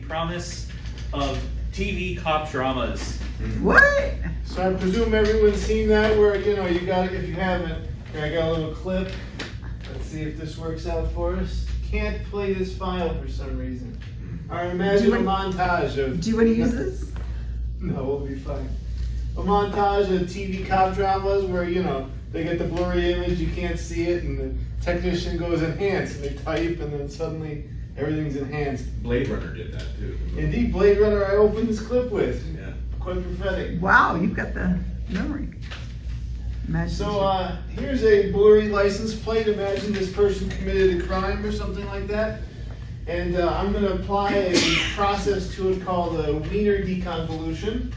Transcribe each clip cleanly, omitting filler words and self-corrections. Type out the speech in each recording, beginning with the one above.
promise of TV cop dramas. What? So I presume everyone's seen that where, you know, you got, if you haven't, here I got a little clip. Let's see if this works out for us. Can't play this file for some reason. All right, imagine a montage of... Do you want to use this? No, we'll be fine. A montage of TV cop dramas where, you know, they get the blurry image, you can't see it, and the technician goes enhance, and they type, and then suddenly everything's enhanced. Blade Runner did that too. Indeed, Blade Runner I opened this clip with. Yeah. Quite prophetic. Wow, you've got the memory. So here's a blurry license plate. Imagine this person committed a crime or something like that. And I'm going to apply a process to it called a Wiener deconvolution.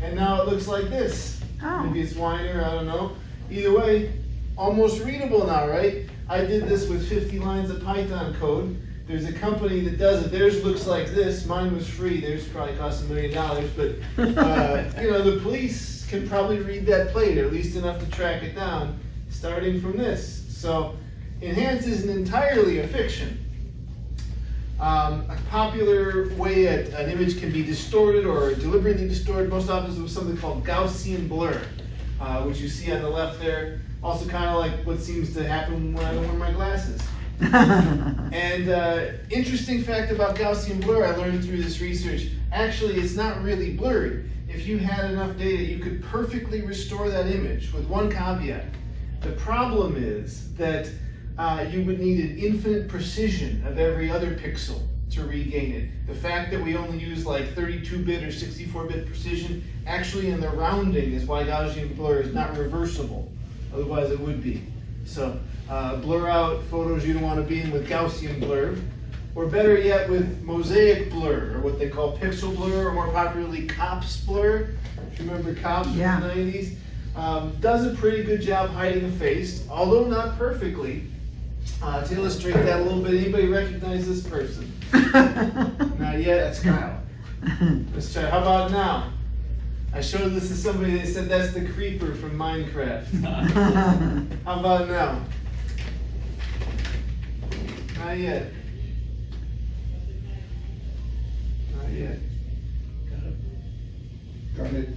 And now it looks like this. Oh. Maybe it's Weiner, I don't know. Either way, almost readable now, right? I did this with 50 lines of Python code. There's a company that does it. Theirs looks like this. Mine was free. Theirs probably cost $1 million. But you know, the police can probably read that plate, or at least enough to track it down, starting from this. So enhance isn't entirely a fiction. A popular way an image can be distorted or deliberately distorted most often is with something called Gaussian blur, which you see on the left there. Also kind of like what seems to happen when I don't wear my glasses. And interesting fact about Gaussian blur I learned through this research, actually it's not really blurry. If you had enough data, you could perfectly restore that image with one caveat. The problem is that you would need an infinite precision of every other pixel to regain it. The fact that we only use like 32-bit or 64-bit precision, actually in the rounding is why Gaussian blur is not reversible. Otherwise it would be. So blur out photos you don't want to be in with Gaussian blur, or better yet with mosaic blur, or what they call pixel blur, or more popularly COPS blur. If you remember COPS from the 90s. Does a pretty good job hiding a face, although not perfectly. To illustrate that a little bit, anybody recognize this person? Not yet, that's Kyle. Let's try, how about now? I showed this to somebody, they said that's the creeper from Minecraft. How about now? Not yet. Not yet. Got it.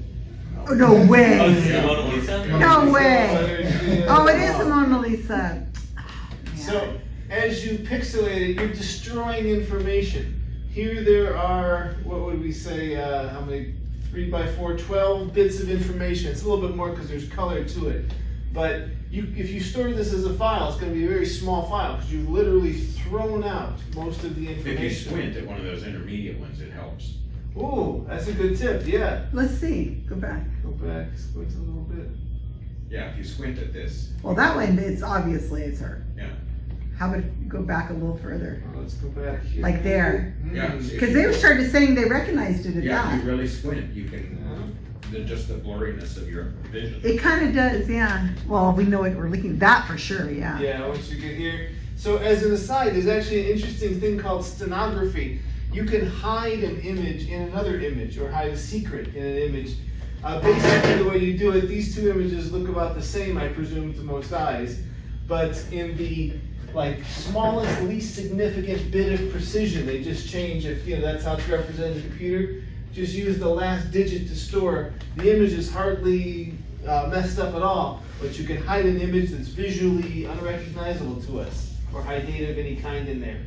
Oh, no Oh, way. this is the Mona Lisa? No way. Oh, it is the Mona Lisa. So, as you pixelate it, you're destroying information. Here there are, what would we say, how many, 3 by 4, 12 bits of information. It's a little bit more because there's color to it. But if you store this as a file, it's going to be a very small file because you've literally thrown out most of the information. If you squint at one of those intermediate ones, it helps. Ooh, that's a good tip, yeah. Let's see. Go back. Go back, squint a little bit. Yeah, if you squint at this. Well, that one, it's obviously it's her. Yeah. How about go back a little further? Let's go back here. Like there. Yeah. Because they started saying they recognized it at Yeah, if that. you really squint, you can, just the blurriness of your vision. It kind of does, yeah. Well, we know it. We're looking that for sure, yeah. Yeah, once you get here. So as an aside, there's actually an interesting thing called stenography. You can hide an image in another image, or hide a secret in an image. Basically the way you do it, these two images look about the same, I presume, to most eyes. But in the smallest, least significant bit of precision, they just change if that's how it's represented in the computer. Just use the last digit to store. The image is hardly messed up at all, but you can hide an image that's visually unrecognizable to us, or hide data of any kind in there.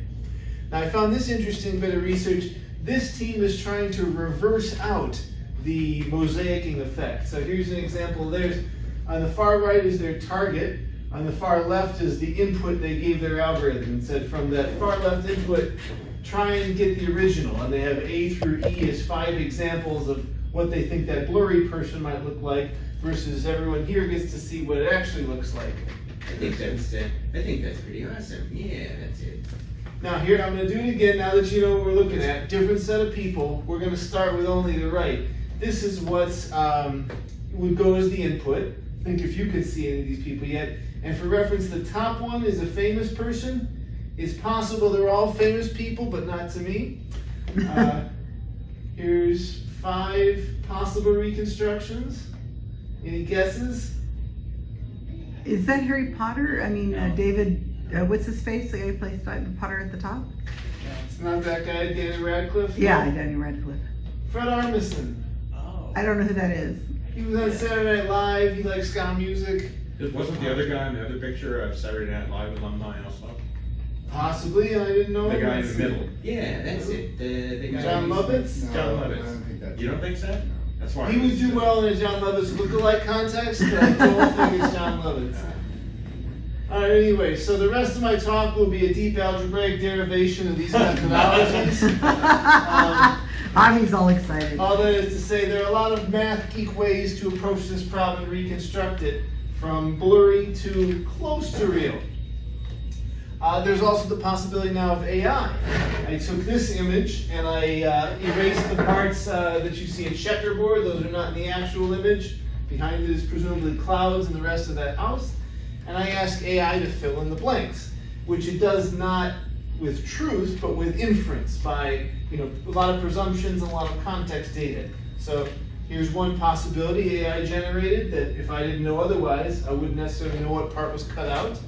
Now I found this interesting bit of research. This team is trying to reverse out the mosaicing effect. So here's an example. There's, on the far right is their target. On the far left is the input they gave their algorithm and said from that far left input, try and get the original. And they have A through E as 5 examples of what they think that blurry person might look like, versus everyone here gets to see what it actually looks like. I think that's pretty awesome. Yeah, that's it. Now here, I'm going to do it again now that you know what we're looking at. Different set of people. We're going to start with only the right. This is what's would go as the input. Think if you could see any of these people yet. And for reference, the top one is a famous person. It's possible they're all famous people, but not to me. Here's 5 possible reconstructions. Any guesses? Is that Harry Potter? I mean, David, what's his face? The guy who plays Potter at the top? It's not that guy, Danny Radcliffe? Yeah, Danny Radcliffe. Fred Armisen. Oh. I don't know who that is. He was on Saturday Night Live. He likes ska music. Wasn't the other guy in the other picture of Saturday Night Live alumni also? Possibly, I didn't know. The him. guy in the middle. Yeah, that's it. The guy John who's- Lovitz? John I don't Lovitz. think that's. You don't think so? That's why. He would do well in a John Lovitz lookalike context, but I don't think it's John Lovitz. Alright, anyway, so the rest of my talk will be a deep algebraic derivation of these methodologies. Avi's all excited. All that is to say, there are a lot of math geek ways to approach this problem and reconstruct it, from blurry to close to real. There's also the possibility now of AI. I took this image and I erased the parts that you see in checkerboard. Those are not in the actual image. Behind it is presumably clouds and the rest of that house. And I asked AI to fill in the blanks, which it does not with truth, but with inference by, a lot of presumptions and a lot of context data. So here's one possibility AI generated that if I didn't know otherwise, I wouldn't necessarily know what part was cut out.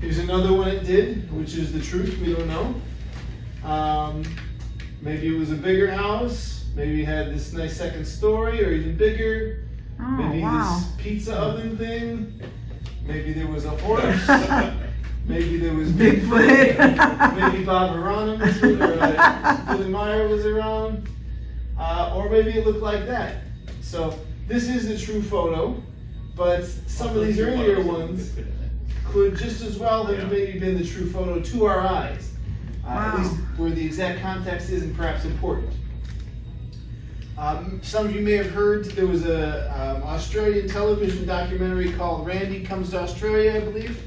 Here's another one it did, which is the truth, we don't know. Maybe it was a bigger house, maybe it had this nice second story, or even bigger. Oh, Maybe wow. this pizza oven thing. Maybe there was a horse. Maybe there was Bigfoot. maybe Bob Hieronymus or Billy Meyer was around. Or maybe it looked like that. So this is the true photo, but some of these earlier ones could just as well have maybe been the true photo to our eyes. At Wow. least where the exact context isn't perhaps important. Some of you may have heard there was a Australian television documentary called Randy Comes to Australia, I believe.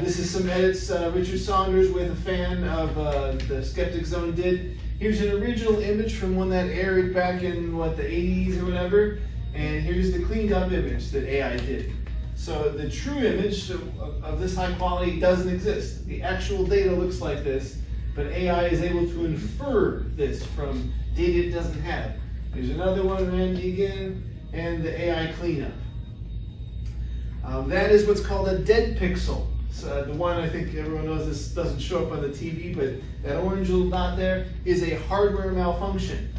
This is some edits Richard Saunders with a fan of the Skeptic Zone did. Here's an original image from one that aired back in, the 80s or whatever. And here's the cleaned up image that AI did. So the true image of this high quality doesn't exist. The actual data looks like this, but AI is able to infer this from data it doesn't have. Here's another one, Randy again, and the AI cleanup. That is what's called a dead pixel. So the one I think everyone knows this doesn't show up on the TV, but that orange little dot there is a hardware malfunction.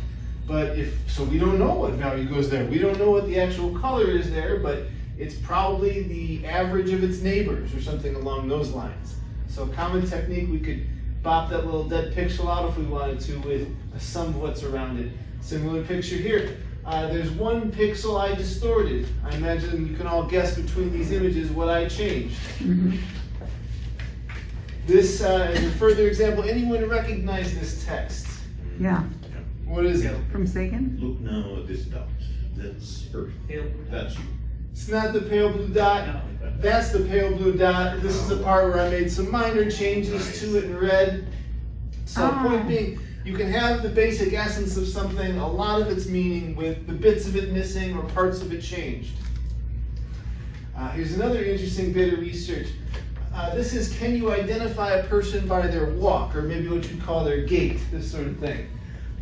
But so we don't know what value goes there. We don't know what the actual color is there, but it's probably the average of its neighbors or something along those lines. So common technique, we could bop that little dead pixel out if we wanted to with a sum of what's around it. Similar picture here. There's one pixel I distorted. I imagine you can all guess between these images what I changed. Mhm. This is a further example. Anyone recognize this text? Yeah, What is it? from Sagan. Look now at this dot. That's Earth. That's you. It's not the pale blue dot. That's the pale blue dot. This is the part where I made some minor changes to it in red. So point being, you can have the basic essence of something, a lot of its meaning with the bits of it missing or parts of it changed. Here's another interesting bit of research. This is, can you identify a person by their walk, or maybe what you call their gait, this sort of thing.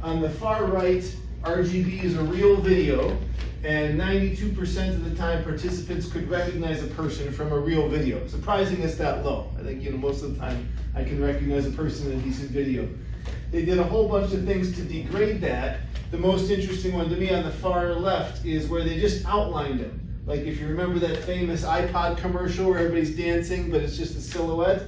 On the far right, RGB is a real video, and 92% of the time participants could recognize a person from a real video. Surprising it's that low. I think most of the time I can recognize a person in a decent video. They did a whole bunch of things to degrade that. The most interesting one to me on the far left is where they just outlined him. Like if you remember that famous iPod commercial where everybody's dancing, but it's just a silhouette.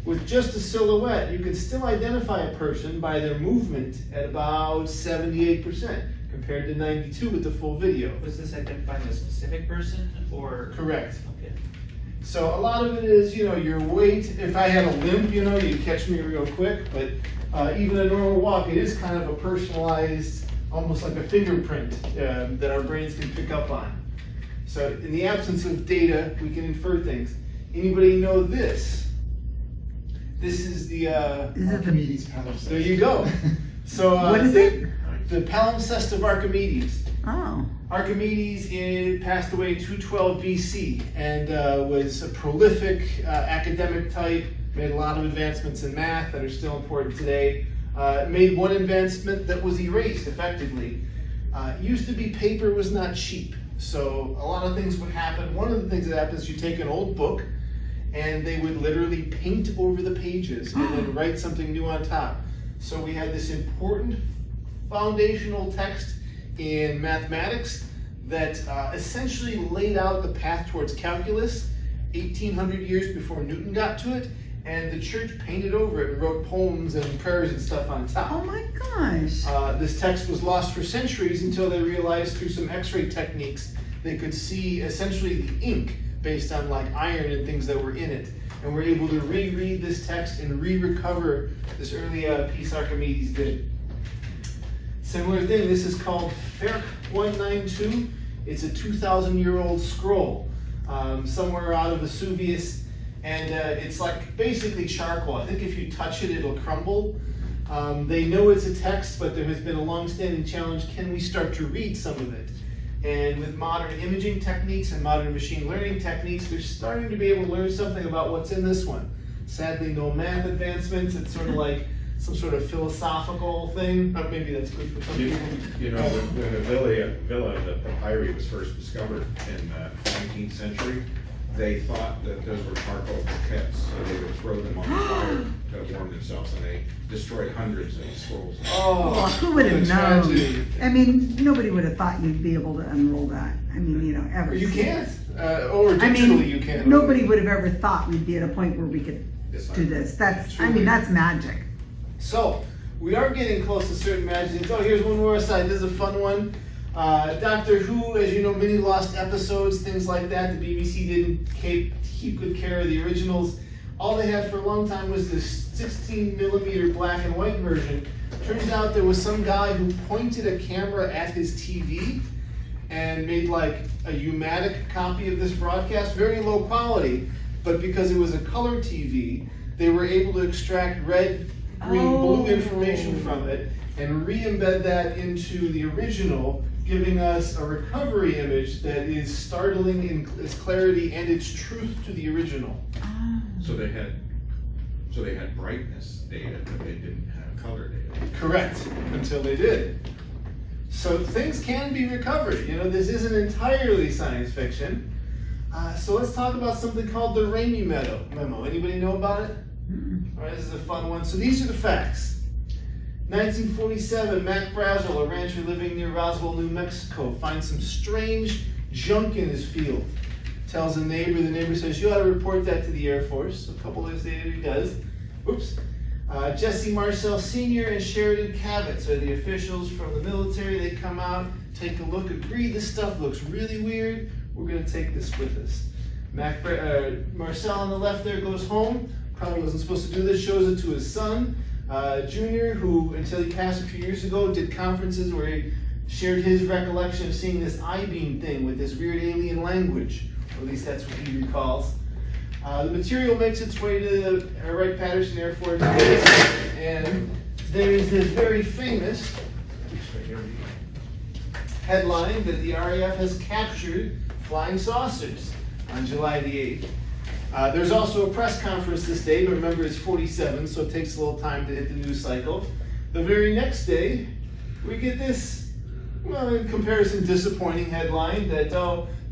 With just a silhouette, you can still identify a person by their movement at about 78%, compared to 92 with the full video. Was this identifying a specific person or? Correct. Okay. So a lot of it is, your weight. If I had a limp, you'd catch me real quick, but even a normal walk, it is kind of a personalized, almost like a fingerprint that our brains can pick up on. So in the absence of data, we can infer things. Anybody know this? This is the, Is it Archimedes palimpsest. there you go. So What is it? The palimpsest of Archimedes. Oh, Archimedes passed away 212 BC and was a prolific academic type, made a lot of advancements in math that are still important today. Made one advancement that was erased effectively. It used to be paper was not cheap, so a lot of things would happen. One of the things that happens is you take an old book and they would literally paint over the pages and then write something new on top. So we had this important foundational text in mathematics that essentially laid out the path towards calculus 1800 years before Newton got to it, and the church painted over it and wrote poems and prayers and stuff on top. Oh my gosh. This text was lost for centuries until they realized through some x-ray techniques they could see essentially the ink based on like iron and things that were in it, and were able to reread this text and re-recover this early piece Archimedes did. Similar thing, this is called Ferric 192. It's a 2,000-year-old scroll, somewhere out of Vesuvius, and it's like basically charcoal. I think if you touch it, it'll crumble. They know it's a text, but there has been a long-standing challenge: can we start to read some of it? And with modern imaging techniques and modern machine learning techniques, they're starting to be able to learn something about what's in this one. Sadly, no math advancements. It's sort of like some sort of philosophical thing. Maybe that's good for some people. You know, when the the papyri was first discovered in the 19th century, they thought that those were charcoal briquettes, so they would throw them on the fire to warm themselves, and they destroyed hundreds of these scrolls. Oh, Well, who would have the known? tragedy. I mean, nobody would have thought you'd be able to unroll that. I mean, you know, ever. You can't, or I digitally mean, you can't. nobody would have ever thought we'd be at a point where we could It's do like- this. That's, I mean, that's magic. So, we are getting close to certain magazines. Oh, here's one more aside. This is a fun one. Doctor Who, as you know, many lost episodes, things like that. The BBC didn't keep good care of the originals. All they had for a long time was this 16mm black and white version. Turns out there was some guy who pointed a camera at his TV and made like a U-matic copy of this broadcast, very low quality, but because it was a color TV, they were able to extract red, green, blue information from it and re-embed that into the original, giving us a recovery image that is startling in its clarity and its truth to the original. So they had brightness data, but they didn't have color data. Correct, until they did. So things can be recovered. You know, this isn't entirely science fiction. So let's talk about something called the Ramey Memo. Anybody know about it? All right, this is a fun one. So these are the facts. 1947, Mac Brazel, a rancher living near Roswell, New Mexico, finds some strange junk in his field. Tells the neighbor says, you ought to report that to the Air Force. A couple days later he does. Oops. Jesse Marcel Sr. and Sheridan Cavett, so the officials from the military, they come out, take a look, agree this stuff looks really weird, we're gonna take this with us. Marcel on the left there goes home, probably wasn't supposed to do this, shows it to his son, Junior, who until he passed a few years ago did conferences where he shared his recollection of seeing this I-beam thing with this weird alien language, or at least that's what he recalls. The material makes its way to the Wright-Patterson Air Force Base, and there's this very famous headline that the RAF has captured flying saucers on July the 8th. There's also a press conference this day, but remember it's 47, so it takes a little time to hit the news cycle. The very next day, we get this, well, in comparison, disappointing headline that,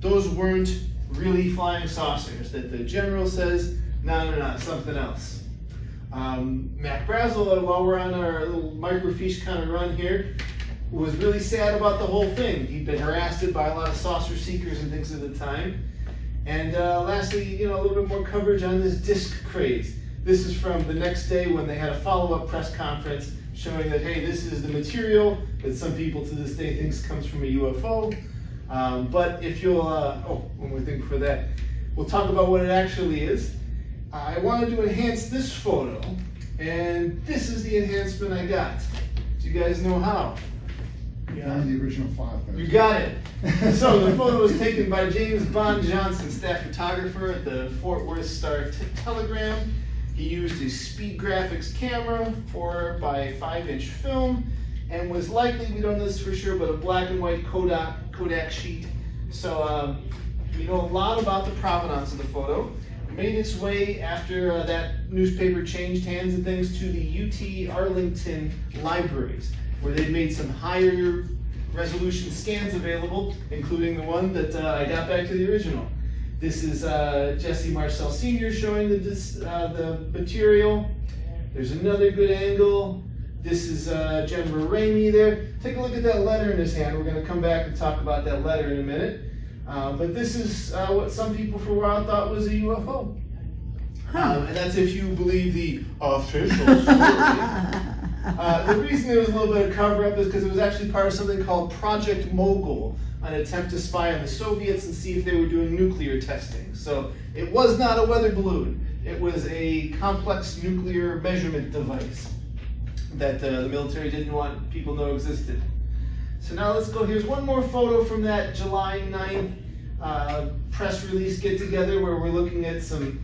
those weren't really flying saucers, that the general says, no, something else. Mac Brazel, while we're on our little microfiche kind of run here, was really sad about the whole thing. He'd been harassed by a lot of saucer seekers and things at the time. And lastly, a little bit more coverage on this disc craze. This is from the next day when they had a follow-up press conference showing that, hey, this is the material that some people to this day thinks comes from a UFO. But if you'll, one more thing for that, we'll talk about what it actually is. I wanted to enhance this photo, and this is the enhancement I got. Do you guys know how? Found the original file. You got it. So the photo was taken by James Bond Johnson, staff photographer at the Fort Worth Star-Telegram. He used his Speed Graphics camera, 4x5" film, and was likely, we don't know this for sure, but a black and white Kodak sheet. So we know a lot about the provenance of the photo. Made its way after that newspaper changed hands and things to the UT Arlington libraries, where they made some higher resolution scans available, including the one that I got back to the original. This is Jesse Marcel Sr. showing the material. There's another good angle. This is General Ramey there. Take a look at that letter in his hand. We're going to come back and talk about that letter in a minute. But this is what some people for a while thought was a UFO. And that's if you believe the official story. The reason there was a little bit of cover-up is because it was actually part of something called Project Mogul, an attempt to spy on the Soviets and see if they were doing nuclear testing. So it was not a weather balloon. It was a complex nuclear measurement device that the military didn't want people to know existed. So now let's go. Here's one more photo from that July 9th press release get-together where we're looking at some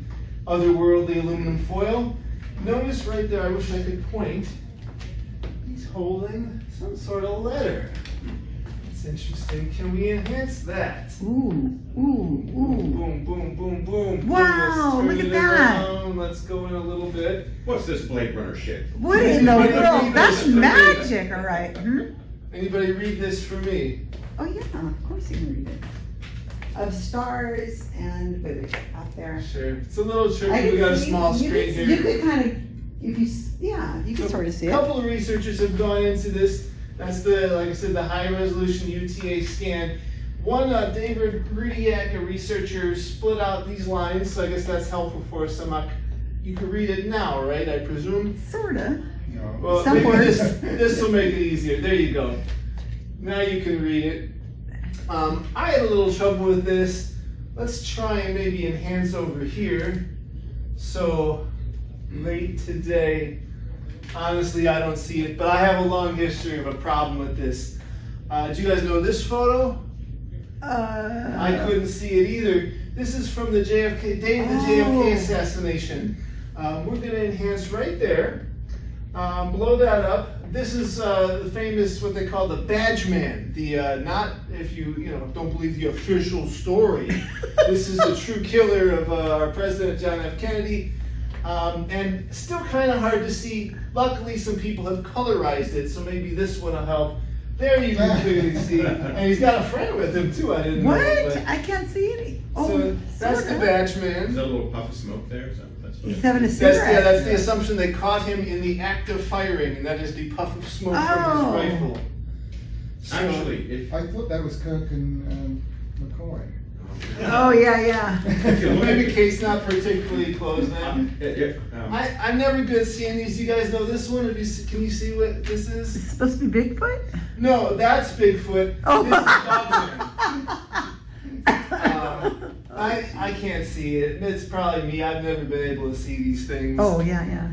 otherworldly aluminum foil. Notice right there, I wish I could point, he's holding some sort of letter. It's interesting. Can we enhance that? Ooh, ooh, ooh. Boom, boom, boom, boom. Wow, Let's look turn at it that. around. Let's go in a little bit. What's this Blade Runner shit? What in the Anybody world? read That's this? magic, all right. Anybody read this for me? Oh yeah, of course you can read it. Of stars and, wait, out there. Sure. It's a little I tricky. can We got a see- small you screen could, here. You could kind of, if you, you can So, sort of see a it. couple of researchers have gone into this. That's the, like I said, the high resolution UTA scan. One, David Rudiak, a researcher, split out these lines, so I guess that's helpful for us. You can read it now, right? I presume. Sorta. No. Well, Some maybe words. this will make it easier. There you go. Now you can read it. I had a little trouble with this. Let's try and maybe enhance over here. So late today, honestly, I don't see it, but I have a long history of a problem with this. Do you guys know this photo? I couldn't see it either. This is from the JFK, day of the JFK assassination. We're going to enhance right there. Blow that up. This is the famous, what they call the badge man. The not, if you don't believe the official story. This is the true killer of our president, John F. Kennedy. And still kind of hard to see. Luckily, some people have colorized it, so maybe this one will help. There you can clearly see. And he's got a friend with him too. I didn't know. What? But, I can't see any. Oh, so that's the sorta. badge Is man. that a little puff of smoke there? That's what He's having a That's, cigarette. that's the assumption. They caught him in the act of firing, and that is the puff of smoke from Oh. his rifle. So- Actually, if I thought that was Kirk and McCoy. Oh, yeah. maybe case not particularly close then. I'm never good at seeing these. You guys know this one? Can you see what this It's is? supposed to be Bigfoot? No, that's Bigfoot. Oh. This is Dogman. I can't see it. It's probably me. I've never been able to see these things. Oh, yeah.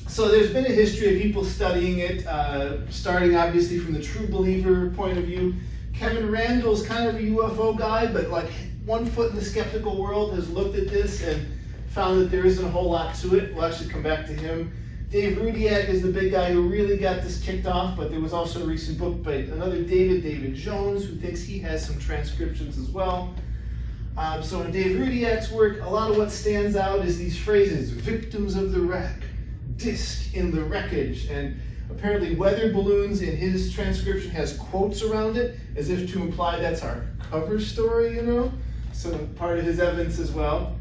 So there's been a history of people studying it, starting obviously from the true believer point of view. Kevin Randall's kind of a UFO guy, but like 1 foot in the skeptical world has looked at this and found that there isn't a whole lot to it. We'll actually come back to him. Dave Rudiak is the big guy who really got this kicked off, but there was also a recent book by another David Jones, who thinks he has some transcriptions as well. So in Dave Rudiak's work, a lot of what stands out is these phrases: victims of the wreck, disc in the wreckage, and apparently weather balloons in his transcription has quotes around it, as if to imply that's our cover story, So part of his evidence as well.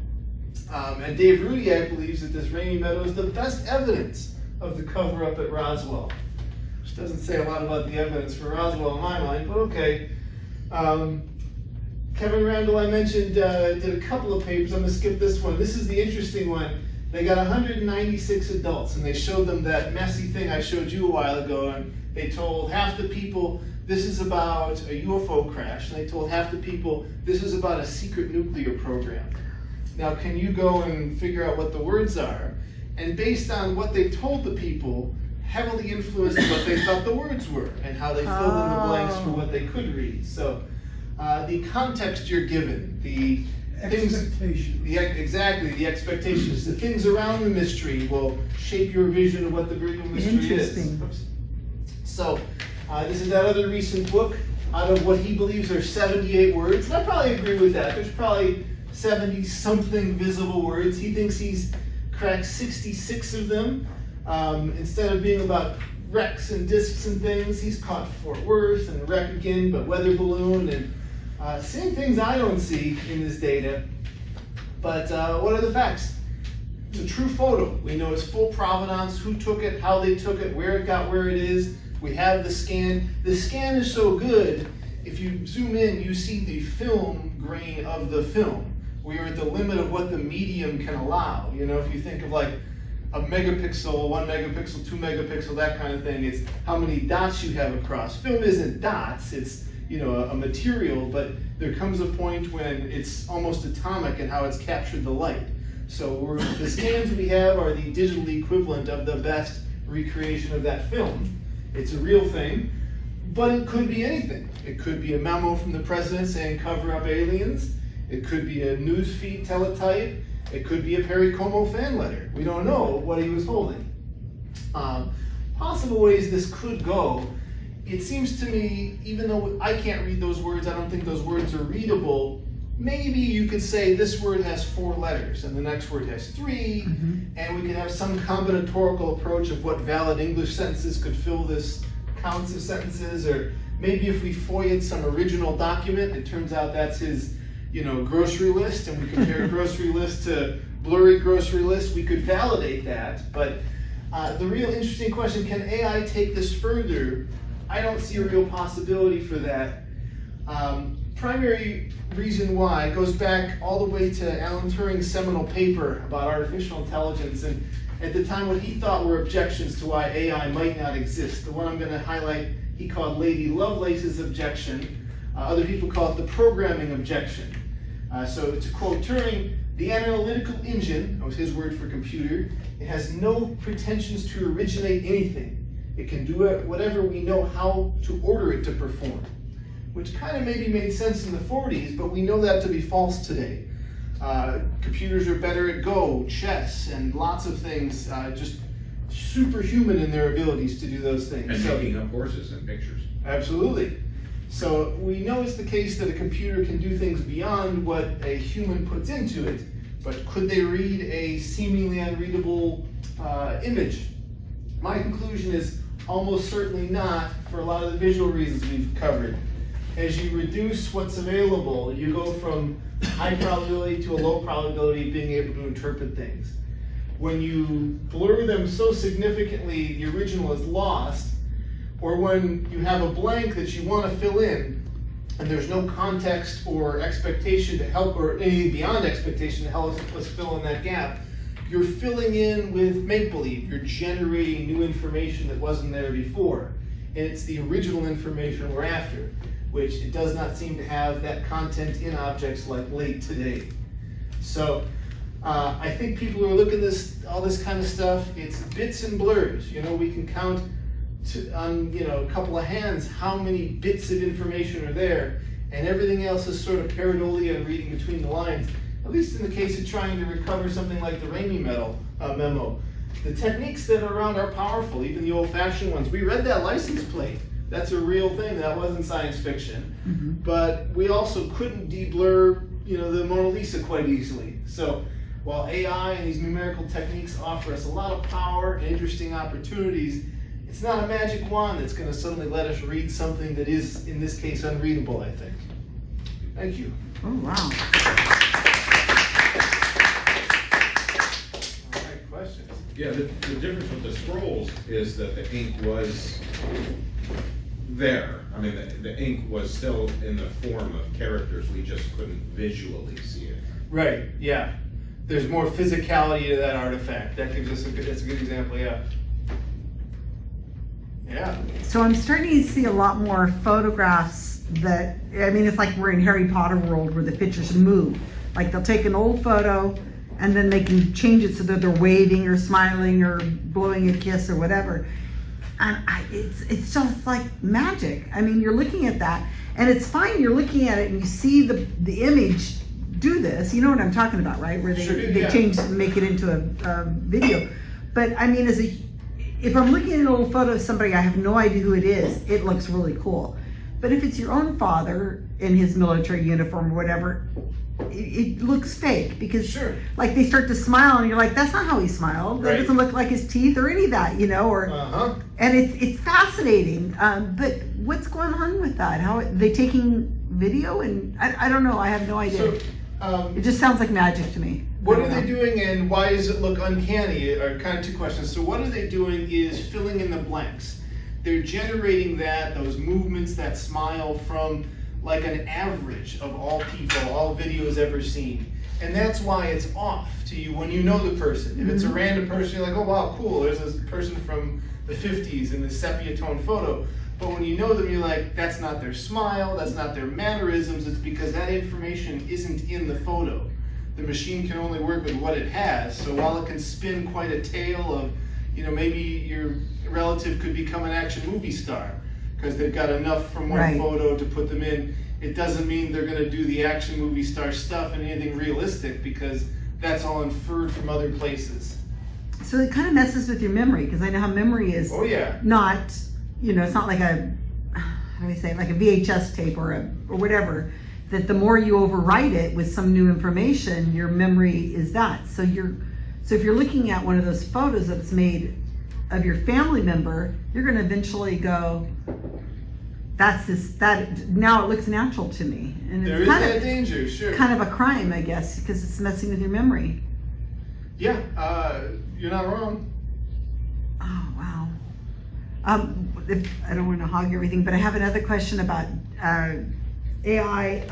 And Dave Rudiak believes that this Ramey Memo is the best evidence of the cover-up at Roswell. Which doesn't say a lot about the evidence for Roswell in my mind, but okay. Kevin Randall, I mentioned, did a couple of papers. I'm going to skip this one. This is the interesting one. They got 196 adults, and they showed them that messy thing I showed you a while ago, and they told half the people this is about a UFO crash, and they told half the people this is about a secret nuclear program. Now, can you go and figure out what the words are? And based on what they told the people, heavily influenced what they thought the words were, and how they filled in the blanks for what they could read. So, the context you're given, the Expectation. exactly, the expectations, the things around the mystery will shape your vision of what the real mystery is. Interesting. Oops. So, this is that other recent book. Out of what he believes are 78 words, and I probably agree with that. There's probably 70-something visible words. He thinks he's cracked 66 of them. Instead of being about wrecks and discs and things, he's caught Fort Worth and wreck again, but weather balloon and seeing things I don't see in this data. But what are the facts? It's a true photo. We know its full provenance, who took it, how they took it, where it got where it is. We have the scan. The scan is so good, if you zoom in, you see the film grain of the film. We are at the limit of what the medium can allow. You know, if you think of like a megapixel, 1 megapixel, 2 megapixel, that kind of thing, it's how many dots you have across. Film isn't dots, it's, you know, a material, but there comes a point when it's almost atomic in how it's captured the light. So the scans we have are the digital equivalent of the best recreation of that film. It's a real thing, but it could be anything. It could be a memo from the president saying cover up aliens. It could be a newsfeed teletype. It could be a Perry Como fan letter. We don't know what he was holding. Possible ways this could go. It seems to me, even though I can't read those words, I don't think those words are readable. Maybe you could say this word has 4 letters and the next word has 3, and we could have some combinatorial approach of what valid English sentences could fill this counts of sentences, or maybe if we FOIA'd some original document, it turns out that's his, you know, grocery list, and we compare grocery list to blurry grocery list, we could validate that. But the real interesting question, can AI take this further? I don't see a real possibility for that. Primary reason why goes back all the way to Alan Turing's seminal paper about artificial intelligence, and at the time what he thought were objections to why AI might not exist. The one I'm going to highlight, he called Lady Lovelace's objection. Other people call it the programming objection. So to quote Turing, the analytical engine, that was his word for computer, it has no pretensions to originate anything. It can do whatever we know how to order it to perform. Which kind of maybe made sense in the 40s, but we know that to be false today. Computers are better at Go, chess, and lots of things, just superhuman in their abilities to do those things. And making up horses and pictures. Absolutely. So we know it's the case that a computer can do things beyond what a human puts into it, but could they read a seemingly unreadable image? My conclusion is almost certainly not, for a lot of the visual reasons we've covered. As you reduce what's available, you go from high probability to a low probability of being able to interpret things. When you blur them so significantly the original is lost, or when you have a blank that you want to fill in, and there's no context or expectation to help, or anything beyond expectation to help us fill in that gap, you're filling in with make-believe. You're generating new information that wasn't there before. And it's the original information we're after, which it does not seem to have that content in objects like late today. So I think people who are looking at all this kind of stuff, it's bits and blurs. You know, we can count on, you know, a couple of hands how many bits of information are there, and everything else is sort of pareidolia and reading between the lines, at least in the case of trying to recover something like the Ramey Memo. The techniques that are around are powerful, even the old-fashioned ones. We read that license plate. That's a real thing. That wasn't science fiction. But we also couldn't de-blur, you know, the Mona Lisa quite easily. So while AI and these numerical techniques offer us a lot of power and interesting opportunities, it's not a magic wand that's going to suddenly let us read something that is, in this case, unreadable, I think. Thank you. Oh, wow. All right, questions? Yeah, the difference with the scrolls is that the ink was there. I mean, the ink was still in the form of characters, we just couldn't visually see it. Right, yeah. There's more physicality to that artifact. That gives us that's a good example, yeah. Yeah. So I'm starting to see a lot more photographs that, I mean, it's like we're in Harry Potter world where the pictures move. Like they'll take an old photo and then they can change it so that they're waving or smiling or blowing a kiss or whatever. And it's just like magic. I mean, you're looking at that and it's fine, you're looking at it and you see the image do this. You know what I'm talking about, right? Where they change, make it into a video. But I mean, if I'm looking at an old photo of somebody, I have no idea who it is, it looks really cool. But if it's your own father in his military uniform or whatever, it looks fake because like they start to smile and you're like, that's not how he smiled. That doesn't look like his teeth or any of that, you know, or and it's fascinating. But what's going on with that? How are they taking video? And I don't know, I have no idea. So It just sounds like magic to me. What I are don't they know. doing and why does it look uncanny? Are kind of two questions. So what are they doing is filling in the blanks. They're generating those movements, that smile from like an average of all people, all videos ever seen. And that's why it's off to you when you know the person. If it's a random person, you're like, oh wow, cool, there's this person from the 50s in this sepia tone photo. But when you know them, you're like, that's not their smile, that's not their mannerisms, it's because that information isn't in the photo. The machine can only work with what it has, so while it can spin quite a tale of, maybe your relative could become an action movie star, because they've got enough from one Right. photo to put them in, it doesn't mean they're gonna do the action movie star stuff and anything realistic, because that's all inferred from other places. So it kind of messes with your memory, because I know how memory is Oh yeah. not, it's not like a, how do I say it, like a VHS tape or whatever, that the more you overwrite it with some new information, your memory is that. So if you're looking at one of those photos that's made of your family member, you're going to eventually go, now it looks natural to me. And There it's is that danger, sure. kind of a crime, I guess, because it's messing with your memory. Yeah, you're not wrong. Oh, wow. I don't want to hog everything, but I have another question about AI.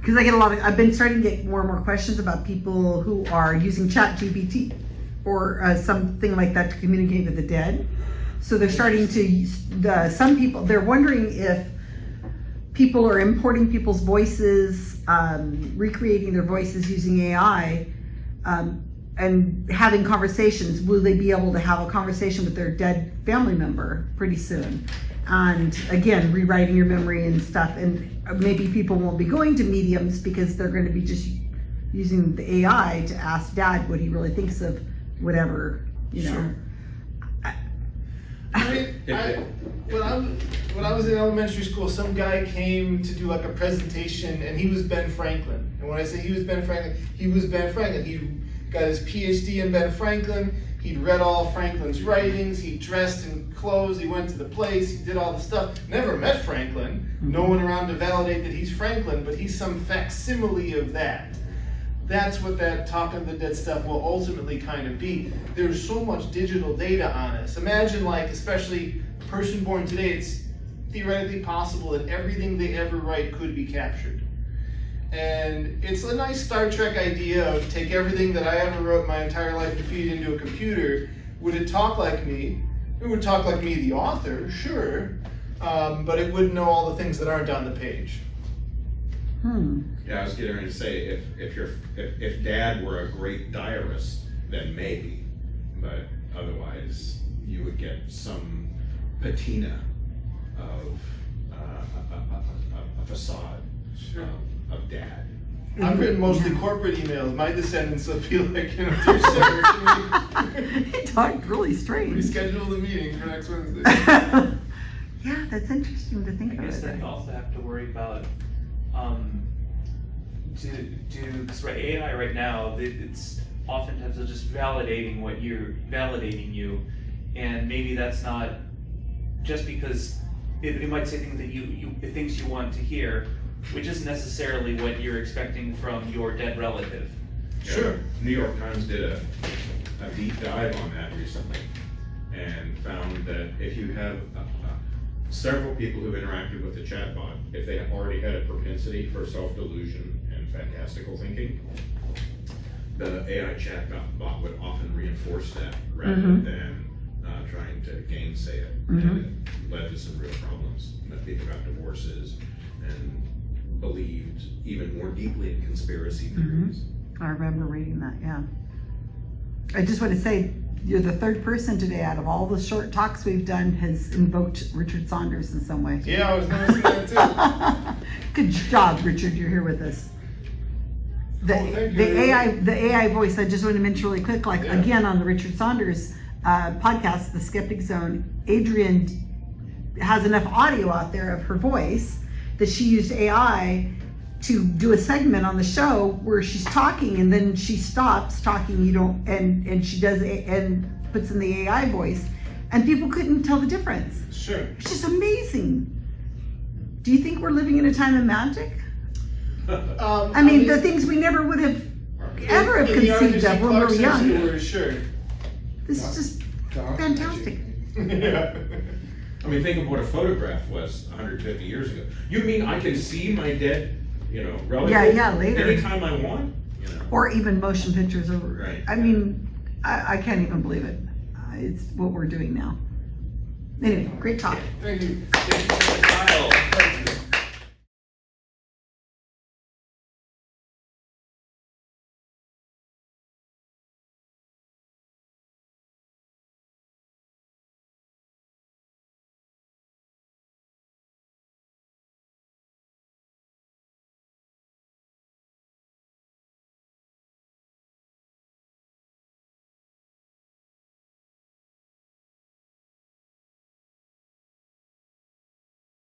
Because I've been starting to get more and more questions about people who are using ChatGPT or something like that to communicate with the dead. So they're starting to, some people, they're wondering if people are importing people's voices, recreating their voices using AI, and having conversations. Will they be able to have a conversation with their dead family member pretty soon? And again, rewriting your memory and stuff. And maybe people won't be going to mediums because they're going to be just using the AI to ask Dad what he really thinks of whatever, Sure. I mean, when I was in elementary school, some guy came to do like a presentation, and he was Ben Franklin. And when I say he was Ben Franklin, he was Ben Franklin. He got his PhD in Ben Franklin. He'd read all Franklin's writings. He dressed in clothes. He went to the place. He did all the stuff. Never met Franklin. No one around to validate that he's Franklin, but he's some facsimile of that. That's what that talking to the dead stuff will ultimately kind of be. There's so much digital data on us. Imagine, like, especially a person born today, it's theoretically possible that everything they ever write could be captured. And it's a nice Star Trek idea of take everything that I ever wrote my entire life and feed it into a computer. Would it talk like me? It would talk like me, the author, sure, but it wouldn't know all the things that aren't on the page. Yeah, I was getting ready to say, if Dad were a great diarist, then maybe, but otherwise you would get some patina of a facade Sure. of Dad. I've written mostly corporate emails. My descendants will feel like, dear sir, He talked really strange. reschedule the meeting for next Wednesday. Yeah, that's interesting to think I guess about. then you also have to worry about because AI right now, it's oftentimes they're just validating you, and maybe that's not just because it might say things that things you want to hear, which isn't necessarily what you're expecting from your dead relative. Sure. New York Times did a deep dive on that recently and found that if you have several people who interacted with the chatbot, if they already had a propensity for self-delusion and fantastical thinking, the AI chatbot would often reinforce that rather than trying to gainsay it. And it led to some real problems. That people got divorces and believed even more deeply in conspiracy theories. I remember reading that, yeah. I just want to say, you're the third person today out of all the short talks we've done has invoked Richard Saunders in some way. Yeah, I was noticing that too. Good job, Richard, you're here with us. Thank you. The AI voice, I just want to mention really quick, like again on the Richard Saunders podcast, The Skeptic Zone, Adrian has enough audio out there of her voice that she used AI to do a segment on the show where she's talking and then she stops talking, and she does and puts in the AI voice, and people couldn't tell the difference. Sure. It's just amazing. Do you think we're living in a time of magic? I mean, the things we never would have ever have in the conceived Arthur of C. when we were Clarke young. sense, sure. This is just Dark fantastic. Yeah. I mean, think of what a photograph was 150 years ago. You mean I can see my dead, relative? Yeah, later. Anytime I want, Or even motion pictures. Or, Right. I mean, I can't even believe it. It's what we're doing now. Anyway, great talk. Thank you. Kyle.